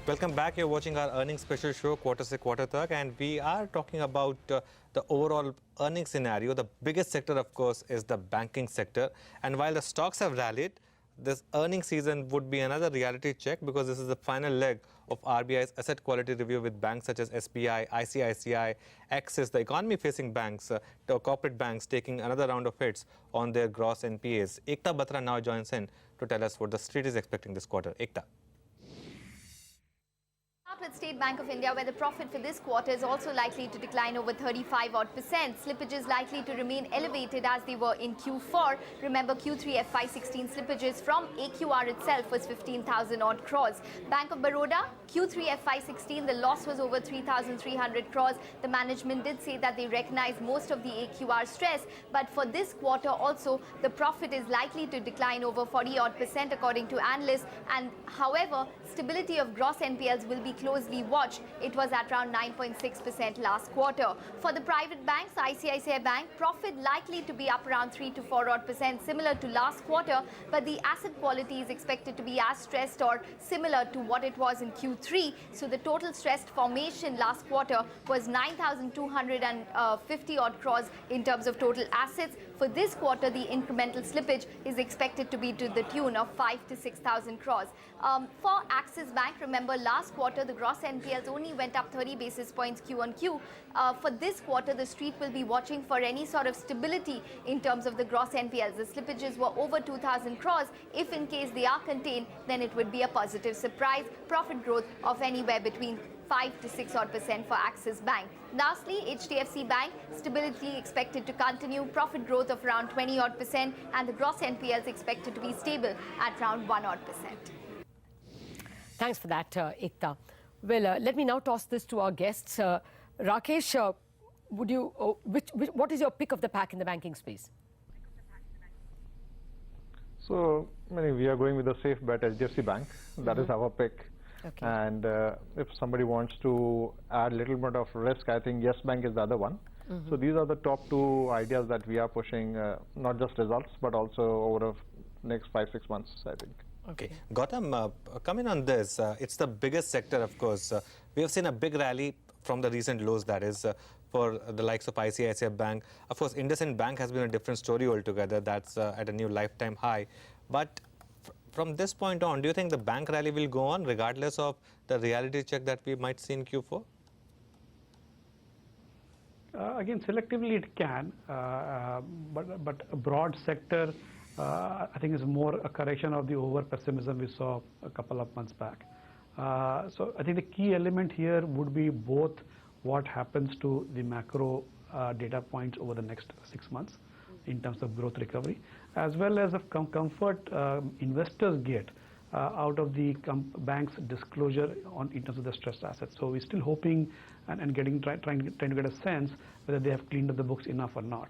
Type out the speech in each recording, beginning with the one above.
Welcome back. You're watching our earnings special show, Quarter Se Quarter Tak, and we are talking about the overall earnings scenario. The biggest sector, of course, is the banking sector. And while the stocks have rallied, this earnings season would be another reality check because this is the final leg of RBI's asset quality review with banks such as SBI, ICICI, Axis, the economy-facing banks, the corporate banks taking another round of hits on their gross NPAs. Ekta Batra now joins in to tell us what the street is expecting this quarter. Ekta. With State Bank of India, where the profit for this quarter is also likely to decline over 35%. Slippages likely to remain elevated as they were in Q4. Remember, Q3 FY16 slippages from AQR itself was 15,000 odd crores. Bank of Baroda, Q3 FY16, the loss was over 3,300 crores. The management did say that they recognize most of the AQR stress, but for this quarter also, the profit is likely to decline over 40% according to analysts. And however, stability of gross NPLs will be closely watched. It was at around 9.6% last quarter. For the private banks, ICICI Bank, profit likely to be up around 3 to 4% similar to last quarter, but the asset quality is expected to be as stressed or similar to what it was in Q3. So the total stressed formation last quarter was 9,250 odd crores in terms of total assets. For this quarter, the incremental slippage is expected to be to the tune of 5 to 6,000 crores. For Axis Bank, remember last quarter the gross NPLs only went up 30 basis points Q on Q. For this quarter, the street will be watching for any sort of stability in terms of the gross NPLs. The slippages were over 2,000 crores. If in case they are contained, then it would be a positive surprise. Profit growth of anywhere between 5 to 6% for Axis Bank. Lastly, HDFC Bank, stability expected to continue, profit growth of around 20% and the gross NPLs expected to be stable at around 1%. Thanks for that, Ekta. Well, let me now toss this to our guests. Rakesh, what is your pick of the pack in the banking space? So, we are going with a safe bet, HDFC Bank. That is our pick. Okay. And if somebody wants to add a little bit of risk, I think Yes Bank is the other one. So these are the top two ideas that we are pushing, not just results, but also over the next 5-6 months, I think. Okay. Gautam, coming on this, it's the biggest sector, of course. We have seen a big rally from the recent lows, that is, for the likes of ICICI Bank. Of course, IndusInd Bank has been a different story altogether. That's at a new lifetime high. But from this point on, do you think the bank rally will go on regardless of the reality check that we might see in Q4? Again, selectively it can, but a broad sector, I think is more a correction of the over-pessimism we saw a couple of months back. So I think the key element here would be both what happens to the macro data points over the next 6 months in terms of growth recovery, as well as the comfort investors get out of the bank's disclosure in terms of the stressed assets. So we're still hoping and trying to get a sense whether they have cleaned up the books enough or not.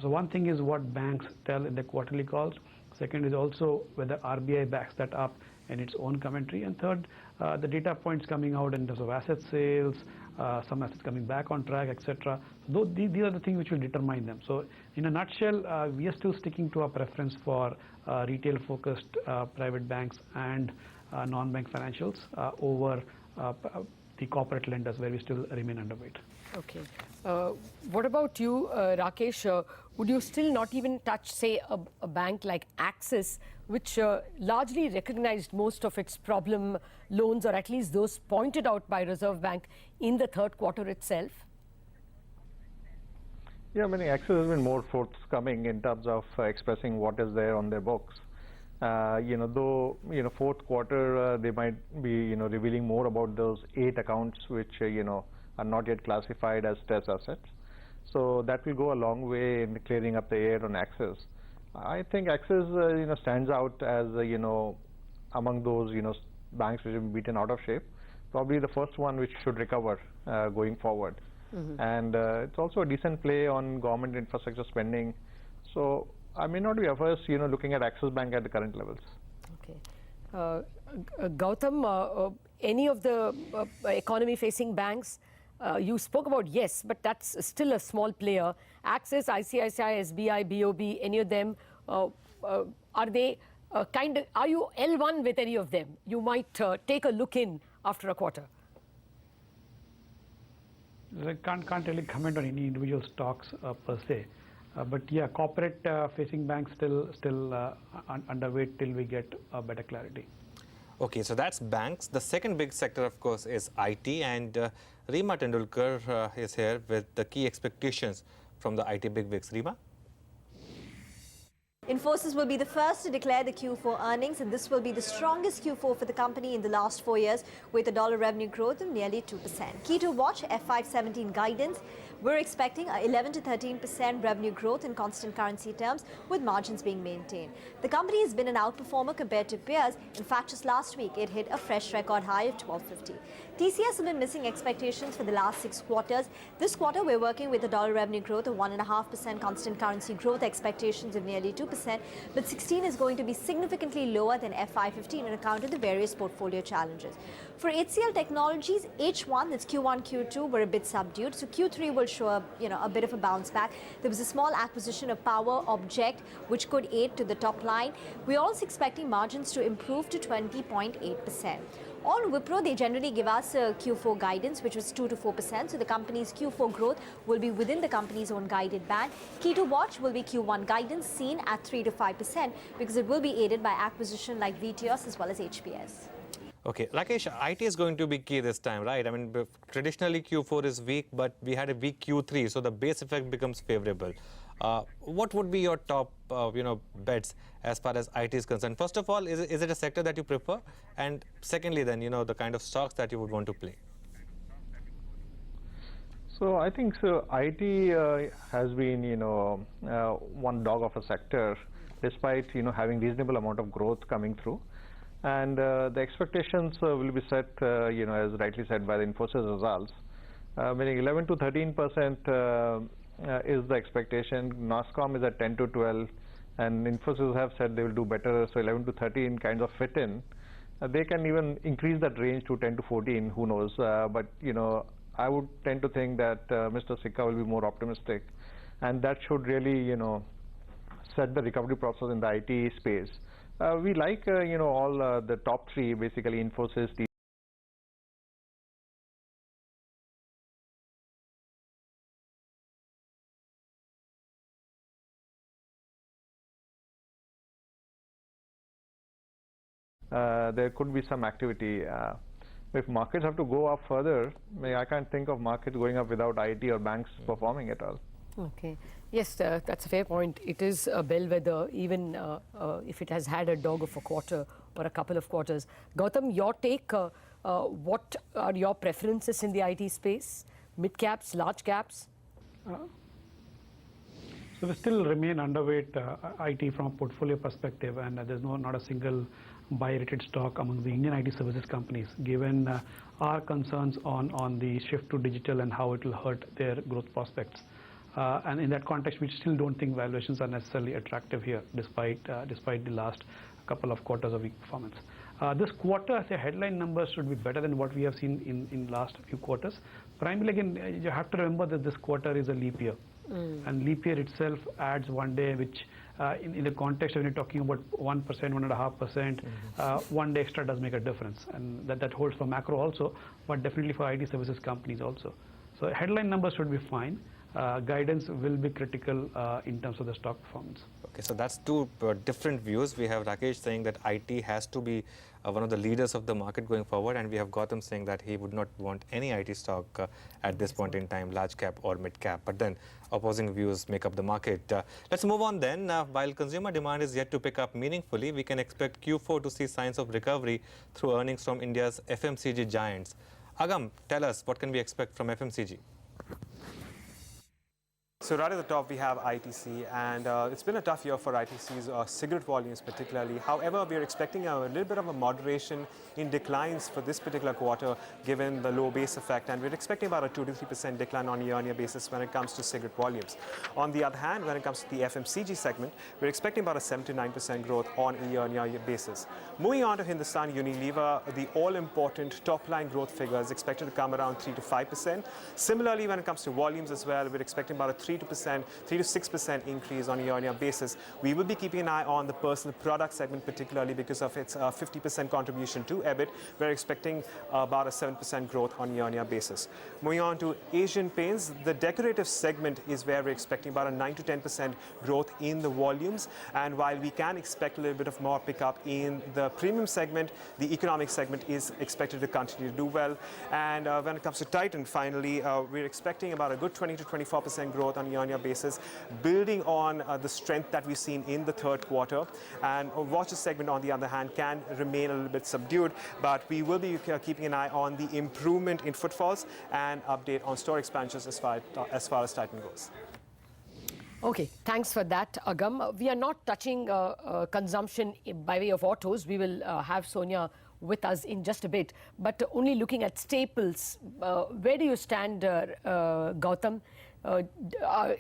So one thing is what banks tell in their quarterly calls. Second is also whether RBI backs that up in its own commentary. And third, the data points coming out in terms of asset sales, some assets coming back on track, etc. So these are the things which will determine them. So in a nutshell, we are still sticking to our preference for retail-focused private banks and non-bank financials over the corporate lenders, where we still remain underweight. Okay. What about you, Rakesh? Would you still not even touch, say, a bank like Axis, which largely recognized most of its problem loans, or at least those pointed out by Reserve Bank in the third quarter itself? Yeah, Axis has been more forthcoming in terms of expressing what is there on their books. Though fourth quarter they might be revealing more about those 8 accounts which are not yet classified as stress assets. So that will go a long way in clearing up the air on Axis. I think Axis stands out as among those banks which have been beaten out of shape. Probably the first one which should recover going forward. And it's also a decent play on government infrastructure spending. So I may not be averse, looking at Axis Bank at the current levels. Okay. Gautam, any of the economy-facing banks, you spoke about Yes, but that's still a small player. Axis, ICICI, SBI, BOB, any of them, are they are you L1 with any of them? You might take a look in after a quarter? I can't really comment on any individual stocks per se. But yeah, corporate facing banks still underweight till we get better clarity. Okay, so that's banks. The second big sector, of course, is IT, and Reema Tendulkar is here with the key expectations from the IT bigwigs. Reema? Infosys will be the first to declare the Q4 earnings, and this will be the strongest Q4 for the company in the last 4 years, with a dollar revenue growth of nearly 2%. Key to watch, FY17 guidance. We're expecting a 11 to 13% revenue growth in constant currency terms, with margins being maintained. The company has been an outperformer compared to peers. In fact, just last week, it hit a fresh record high of 1250. TCS have been missing expectations for the last 6 quarters. This quarter, we're working with a dollar revenue growth of 1.5%, constant currency growth expectations of nearly 2%, but 16 is going to be significantly lower than FY15 on account of the various portfolio challenges. For HCL Technologies, H1, that's Q1, Q2, were a bit subdued, so Q3 will show a bit of a bounce back. There was a small acquisition of Power Object, which could aid to the top line. We're also expecting margins to improve to 20.8%. On Wipro, they generally give us a Q4 guidance, which was 2 to 4%. So the company's Q4 growth will be within the company's own guided band. Key to watch will be Q1 guidance seen at 3 to 5%, because it will be aided by acquisition like VTOS as well as HPS. Okay, Rakesh, IT is going to be key this time, right? I mean, traditionally Q4 is weak, but we had a weak Q3, so the base effect becomes favorable. What would be your top, bets as far as IT is concerned? First of all, is it a sector that you prefer? And secondly, then, the kind of stocks that you would want to play. So I think IT has been, one dog of a sector, despite, having reasonable amount of growth coming through. And the expectations will be set, as rightly said by the Infosys results, meaning 11 to 13% is the expectation. NASSCOM is at 10 to 12, and Infosys have said they will do better, so 11 to 13 kinds of fit in. They can even increase that range to 10 to 14, who knows. But, I would tend to think that Mr. Sikka will be more optimistic, and that should really, set the recovery process in the IT space. We like, all the top three, basically Infosys, there could be some activity. If markets have to go up further, I can't think of markets going up without IT or banks performing at all. Okay. Yes, that's a fair point. It is a bellwether, even if it has had a dog of a quarter or a couple of quarters. Gautam, your take, what are your preferences in the IT space? Mid caps, large caps? So we still remain underweight IT from a portfolio perspective, and there's not a single buy-rated stock among the Indian IT services companies, given our concerns on the shift to digital and how it will hurt their growth prospects. And in that context, we still don't think valuations are necessarily attractive here, despite the last couple of quarters of weak performance. This quarter, I say headline numbers should be better than what we have seen in last few quarters. Primarily, again, you have to remember that this quarter is a leap year. And leap year itself adds 1 day, which in the context when you're talking about 1%, 1.5%, 1 day extra does make a difference. And that holds for macro also, but definitely for IT services companies also. So headline numbers should be fine. Guidance will be critical in terms of the stock performance. Okay, so that's two different views. We have Rakesh saying that IT has to be one of the leaders of the market going forward, and we have Gautam saying that he would not want any IT stock at this point in time, large cap or mid cap. But then opposing views make up the market. Let's move on then. While consumer demand is yet to pick up meaningfully, we can expect Q4 to see signs of recovery through earnings from India's FMCG giants. Agam, tell us, what can we expect from FMCG? So right at the top, we have ITC, and it's been a tough year for ITC's cigarette volumes particularly. However, we're expecting a little bit of a moderation in declines for this particular quarter, given the low base effect, and we're expecting about a 2 to 3% decline on a year-on-year basis when it comes to cigarette volumes. On the other hand, when it comes to the FMCG segment, we're expecting about a 7 to 9% growth on a year-on-year basis. Moving on to Hindustan Unilever, the all-important top-line growth figure is expected to come around 3 to 5%. Similarly, when it comes to volumes as well, we're expecting about a 3 3 to 6% increase on a year-on-year basis. We will be keeping an eye on the personal product segment, particularly because of its 50% contribution to EBIT. We're expecting about a 7% growth on a year-on-year basis. Moving on to Asian Paints, the decorative segment is where we're expecting about a 9 to 10% growth in the volumes. And while we can expect a little bit of more pickup in the premium segment, the economic segment is expected to continue to do well. And when it comes to Titan, finally, we're expecting about a good 20 to 24% growth on a year-on-year basis, building on the strength that we've seen in the third quarter. And watches segment, on the other hand, can remain a little bit subdued, but we will be keeping an eye on the improvement in footfalls and update on store expansions as far as Titan goes. Okay, thanks for that, Agam. We are not touching consumption by way of autos. We will have Sonia with us in just a bit, but only looking at staples. Where do you stand, Gautam?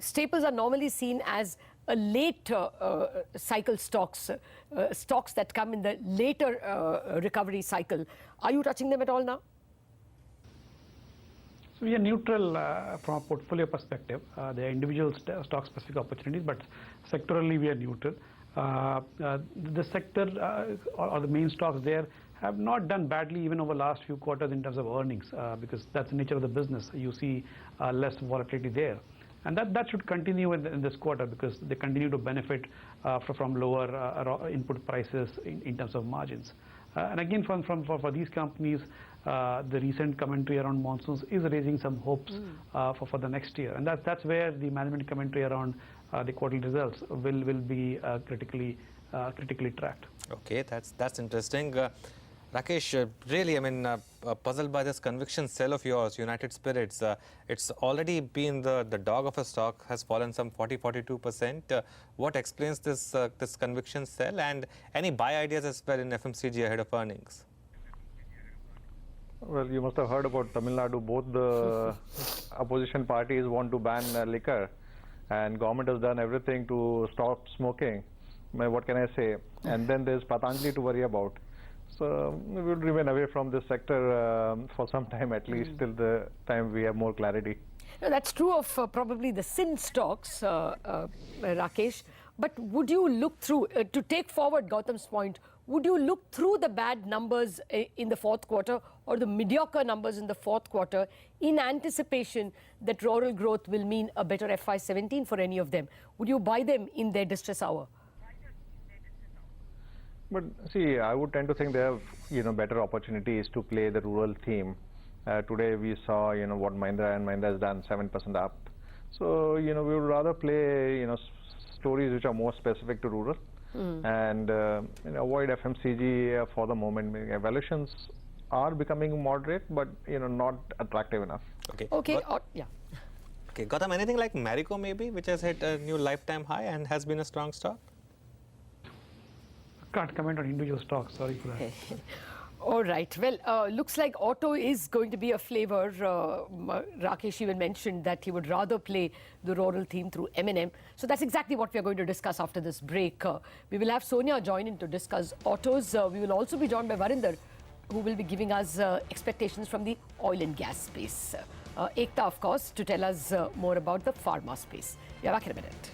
Staples are normally seen as a late cycle stocks, stocks that come in the later recovery cycle. Are you touching them at all now? So we are neutral from a portfolio perspective. There are individual stock-specific opportunities, but sectorally we are neutral. The sector or the main stocks there have not done badly even over the last few quarters in terms of earnings, because that's the nature of the business. You see less volatility there. And that should continue in this quarter because they continue to benefit from lower input prices in terms of margins. And again, for these companies, the recent commentary around monsoons is raising some hopes for the next year. And that's where the management commentary around the quarterly results will be critically tracked. Okay, that's interesting. Rakesh, really, I mean, puzzled by this conviction sell of yours, United Spirits. It's already been the dog of a stock, has fallen some 40–42%. What explains this conviction sell, and any buy ideas as well in FMCG ahead of earnings? Well, you must have heard about Tamil Nadu. Both the opposition parties want to ban liquor, and government has done everything to stop smoking. What can I say? And then there's Patanjali to worry about. So we will remain away from this sector for some time, at least till the time we have more clarity. No, that's true of probably the sin stocks, Rakesh. But would you look through, to take forward Gautam's point, would you look through the bad numbers in the fourth quarter or the mediocre numbers in the fourth quarter in anticipation that rural growth will mean a better FY17 for any of them? Would you buy them in their distress hour? But see, I would tend to think they have, better opportunities to play the rural theme. Today we saw, what Mahindra & Mahindra has done, 7% up. So, we would rather play, stories which are more specific to rural and avoid FMCG for the moment. Valuations are becoming moderate, but, not attractive enough. Okay. Yeah. Okay, Gautam, anything like Marico maybe, which has hit a new lifetime high and has been a strong stock? Can't comment on individual stocks, sorry for that. All right. Well, looks like auto is going to be a flavor. Rakesh even mentioned that he would rather play the rural theme through M&M. So that's exactly what we're going to discuss after this break. We will have Sonia join in to discuss autos. We will also be joined by Varinder, who will be giving us expectations from the oil and gas space. Ekta, of course, to tell us more about the pharma space. We are back in a minute.